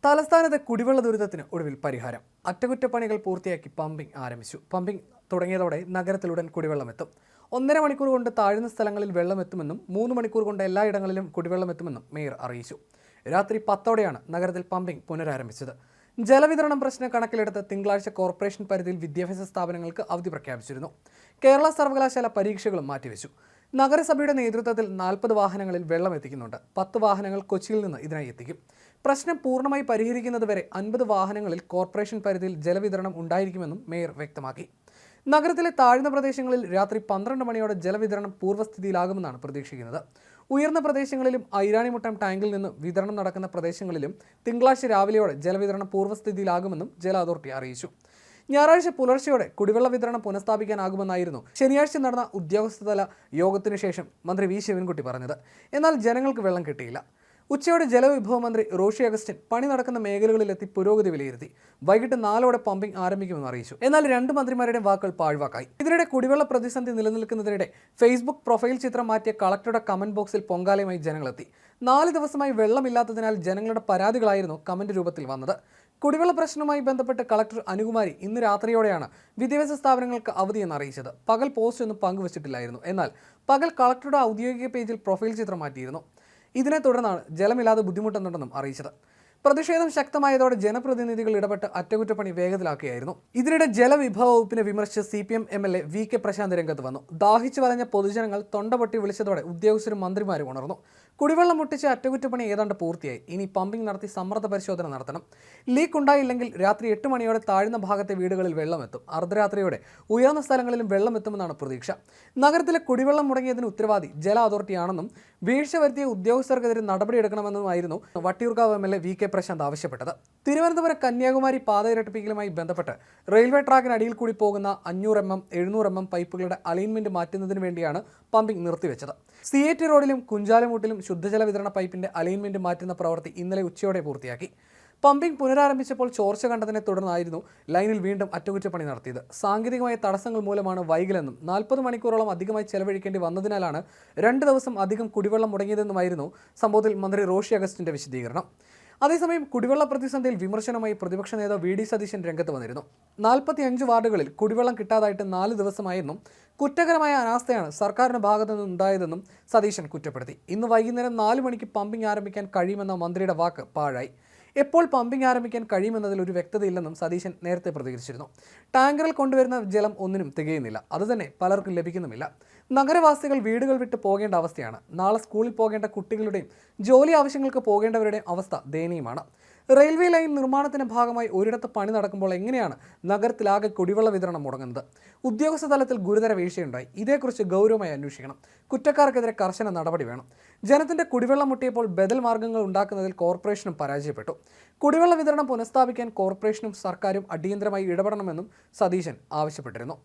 തലസ്ഥാനത്തെ കുടിവെള്ള ദുരിതത്തിന് ഒടുവിൽ പരിഹാരം. അറ്റകുറ്റപ്പണികൾ പൂർത്തിയാക്കി പമ്പിംഗ് ആരംഭിച്ചു. പമ്പിംഗ് തുടങ്ങിയതോടെ നഗരത്തിലുടൻ കുടിവെള്ളമെത്തും. 1.5 മണിക്കൂർ കൊണ്ട് താഴ്ന്ന സ്ഥലങ്ങളിൽ വെള്ളമെത്തുമെന്നും 3 മണിക്കൂർ കൊണ്ട് എല്ലായിടങ്ങളിലും കുടിവെള്ളമെത്തുമെന്നും മേയർ അറിയിച്ചു. രാത്രി 10ഓടെയാണ് നഗരത്തിൽ പമ്പിംഗ് പുനരാരംഭിച്ചത്. ജലവിതരണം പ്രശ്നം കണക്കിലെടുത്ത് തിങ്കളാഴ്ച കോർപ്പറേഷൻ പരിധിയിൽ വിദ്യാഭ്യാസ സ്ഥാപനങ്ങൾക്ക് അവധി പ്രഖ്യാപിച്ചിരുന്നു. കേരള സർവകലാശാല പരീക്ഷകളും മാറ്റിവെച്ചു. നഗരസഭയുടെ നേതൃത്വത്തിൽ 40 വാഹനങ്ങളിൽ വെള്ളം എത്തിക്കുന്നുണ്ട്. 10 വാഹനങ്ങൾ കൊച്ചിയിൽ നിന്ന് ഇതിനായി എത്തിക്കും. പ്രശ്നം പൂർണ്ണമായി പരിഹരിക്കുന്നതുവരെ 50 വാഹനങ്ങളിൽ കോർപ്പറേഷൻ പരിധിയിൽ ജലവിതരണം ഉണ്ടായിരിക്കുമെന്നും മേയർ വ്യക്തമാക്കി. നഗരത്തിലെ താഴ്ന്ന പ്രദേശങ്ങളിൽ രാത്രി 12 മണിയോടെ ജലവിതരണം പൂർവ്വസ്ഥിതിയിലാകുമെന്നാണ് പ്രതീക്ഷിക്കുന്നത്. ഉയർന്ന പ്രദേശങ്ങളിലും ഐരാണിമുട്ടം ടാങ്കിൽ നിന്ന് വിതരണം നടക്കുന്ന പ്രദേശങ്ങളിലും തിങ്കളാഴ്ച രാവിലെയോടെ ജലവിതരണം പൂർവ്വസ്ഥിതിയിലാകുമെന്നും ജല അതോറിറ്റി അറിയിച്ചു. ഞായറാഴ്ച പുലർച്ചെയോടെ കുടിവെള്ള വിതരണം പുനഃസ്ഥാപിക്കാനാകുമെന്നായിരുന്നു ശനിയാഴ്ച നടന്ന ഉദ്യോഗസ്ഥതല യോഗത്തിനു ശേഷം മന്ത്രി വി ശിവൻകുട്ടി പറഞ്ഞത്. എന്നാൽ ജനങ്ങൾക്ക് വെള്ളം കിട്ടിയില്ല. ഉച്ചയോടെ ജലവിഭവ മന്ത്രി റോഷി അഗസ്റ്റിൻ പണി നടക്കുന്ന മേഖലകളിലെത്തി പുരോഗതി വിലയിരുത്തി. വൈകിട്ട് 4ഓടെ പമ്പിംഗ് ആരംഭിക്കുമെന്ന് അറിയിച്ചു. എന്നാൽ 2 മന്ത്രിമാരുടെയും വാക്കുകൾ പാഴ്വാക്കായി. ഇതിനിടെ കുടിവെള്ള പ്രതിസന്ധി നിലനിൽക്കുന്നതിനിടെ ഫേസ്ബുക്ക് പ്രൊഫൈൽ ചിത്രം മാറ്റിയ കളക്ടറുടെ കമന്റ് ബോക്സിൽ പൊങ്കാലയുമായി ജനങ്ങളെത്തി. 4 ദിവസമായി വെള്ളമില്ലാത്തതിനാൽ ജനങ്ങളുടെ പരാതികളായിരുന്നു കമന്റ് രൂപത്തിൽ വന്നത്. കുടിവെള്ള പ്രശ്നവുമായി ബന്ധപ്പെട്ട് കളക്ടർ അനുകുമാരി ഇന്ന് രാത്രിയോടെയാണ് വിദ്യാഭ്യാസ സ്ഥാപനങ്ങൾക്ക് അവധിയെന്ന് അറിയിച്ചത്. പകൽ പോസ്റ്റ് ഒന്നും പങ്കുവച്ചിട്ടില്ലായിരുന്നു. എന്നാൽ പകൽ കളക്ടറുടെ ഔദ്യോഗിക പേജിൽ പ്രൊഫൈൽ ചിത്രം മാറ്റിയിരുന്നു. ഇതിനെ തുടർന്നാണ് ജലമില്ലാതെ ബുദ്ധിമുട്ടുന്നുണ്ടെന്നും അറിയിച്ചത്. പ്രതിഷേധം ശക്തമായതോടെ ജനപ്രതിനിധികൾ ഇടപെട്ട് അറ്റകുറ്റപ്പണി വേഗത്തിലാക്കുകയായിരുന്നു. ഇതിനിടെ ജലവിഭവ വകുപ്പിനെ വിമർശിച്ച് CPM MLA VK പ്രശാന്ത് രംഗത്ത് വന്നു. ദാഹിച്ചു വലഞ്ഞ പൊതുജനങ്ങൾ തൊണ്ടപൊട്ടി വിളിച്ചതോടെ ഉദ്യോഗസ്ഥരും മന്ത്രിമാരും ഉണർന്നു. കുടിവെള്ളം മുട്ടിച്ച് അറ്റകുറ്റപ്പണി ഏതാണ്ട് പൂർത്തിയായി. ഇനി പമ്പിംഗ് നടത്തി സമ്മർദ്ദ പരിശോധന നടത്തണം. ലീക്ക് ഉണ്ടായില്ലെങ്കിൽ രാത്രി 8 മണിയോടെ താഴ്ന്ന ഭാഗത്തെ വീടുകളിൽ വെള്ളമെത്തും. അർദ്ധരാത്രിയോടെ ഉയർന്ന സ്ഥലങ്ങളിലും വെള്ളമെത്തുമെന്നാണ് പ്രതീക്ഷ. നഗരത്തിലെ കുടിവെള്ളം മുടങ്ങിയതിന് ഉത്തരവാദി ജല അതോറിറ്റിയാണെന്നും വീഴ്ച വരുത്തിയ ഉദ്യോഗസ്ഥർക്കെതിരെ നടപടിയെടുക്കണമെന്നുമായിരുന്നു വട്ടിയൂർക്കാവ് MLA VK പ്രശാന്ത് ആവശ്യപ്പെട്ടത്. തിരുവനന്തപുരം കന്യാകുമാരി പാത ഇരട്ടിപ്പിക്കലുമായി ബന്ധപ്പെട്ട് റെയിൽവേ ട്രാക്കിനടിയിൽ കൂടി പോകുന്ന 500 mm 700 mm പൈപ്പുകളുടെ അലൈൻമെന്റ് മാറ്റുന്നതിന് വേണ്ടിയാണ് പമ്പിംഗ് നിർത്തിവെച്ചത്. CAT റോഡിലും കുഞ്ചാലമൂട്ടിലും ശുദ്ധജല വിതരണ പൈപ്പിന്റെ അലൈൻമെന്റ് മാറ്റുന്ന പ്രവൃത്തി ഇന്നലെ ഉച്ചയോടെ പൂർത്തിയാക്കി. പമ്പിംഗ് പുനരാരംഭിച്ചപ്പോൾ ചോർച്ച കണ്ടതിനെ തുടർന്നായിരുന്നു ലൈനിൽ വീണ്ടും അറ്റകുറ്റപ്പണി നടത്തിയത്. സാങ്കേതികമായ തടസ്സങ്ങൾ മൂലമാണ് വൈകലെന്നും 40 മണിക്കൂറോളം അധികമായി ചെലവഴിക്കേണ്ടി വന്നതിനാലാണ് 2 ദിവസം അധികം കുടിവെള്ളം മുടങ്ങിയതെന്നുമായിരുന്നു സംഭവത്തിൽ മന്ത്രി റോഷി അഗസ്റ്റിന്റെ വിശദീകരണം. അതേസമയം കുടിവെള്ള പ്രതിസന്ധിയിൽ വിമർശനമായി പ്രതിപക്ഷ നേതാവ് VD സതീശൻ രംഗത്ത് വന്നിരുന്നു. 45 വാർഡുകളിൽ കുടിവെള്ളം കിട്ടാതായിട്ട് 4 ദിവസമായെന്നും കുറ്റകരമായ അനാസ്ഥയാണ് സർക്കാരിന്റെ ഭാഗത്തു നിന്നുണ്ടായതെന്നും സതീശൻ കുറ്റപ്പെടുത്തി. ഇന്ന് വൈകുന്നേരം 4 മണിക്ക് പമ്പിംഗ് ആരംഭിക്കാൻ കഴിയുമെന്ന മന്ത്രിയുടെ വാക്ക് പാഴായി. എപ്പോൾ പമ്പിംഗ് ആരംഭിക്കാൻ കഴിയുമെന്നതിൽ ഒരു വ്യക്തതയില്ലെന്നും സതീശൻ നേരത്തെ പ്രതികരിച്ചിരുന്നു. ടാങ്കറിൽ കൊണ്ടുവരുന്ന ജലം ഒന്നിനും തികയുന്നില്ല. അതുതന്നെ പലർക്കും ലഭിക്കുന്നുമില്ല. നഗരവാസികൾ വീടുകൾ വിട്ട് പോകേണ്ട അവസ്ഥയാണ്. നാളെ സ്കൂളിൽ പോകേണ്ട കുട്ടികളുടെയും ജോലി ആവശ്യങ്ങൾക്ക് പോകേണ്ടവരുടെയും അവസ്ഥ ദയനീയമാണ്. റെയിൽവേ ലൈൻ നിർമ്മാണത്തിന്റെ ഭാഗമായി ഒരിടത്ത് പണി നടക്കുമ്പോൾ എങ്ങനെയാണ് നഗരത്തിലാകെ കുടിവെള്ള വിതരണം മുടങ്ങുന്നത്? ഉദ്യോഗസ്ഥ തലത്തിൽ ഗുരുതര വീഴ്ചയുണ്ടായി. ഇതേക്കുറിച്ച് ഗൗരവമായി അന്വേഷിക്കണം. കുറ്റക്കാർക്കെതിരെ കർശന നടപടി വേണം. ജനത്തിന്റെ കുടിവെള്ളം മുട്ടിയപ്പോൾ ബദൽ മാർഗങ്ങൾ ഉണ്ടാക്കുന്നതിൽ കോർപ്പറേഷനും പരാജയപ്പെട്ടു. കുടിവെള്ള വിതരണം പുനഃസ്ഥാപിക്കാൻ കോർപ്പറേഷനും സർക്കാരും അടിയന്തരമായി ഇടപെടണമെന്നും സതീശൻ ആവശ്യപ്പെട്ടിരുന്നു.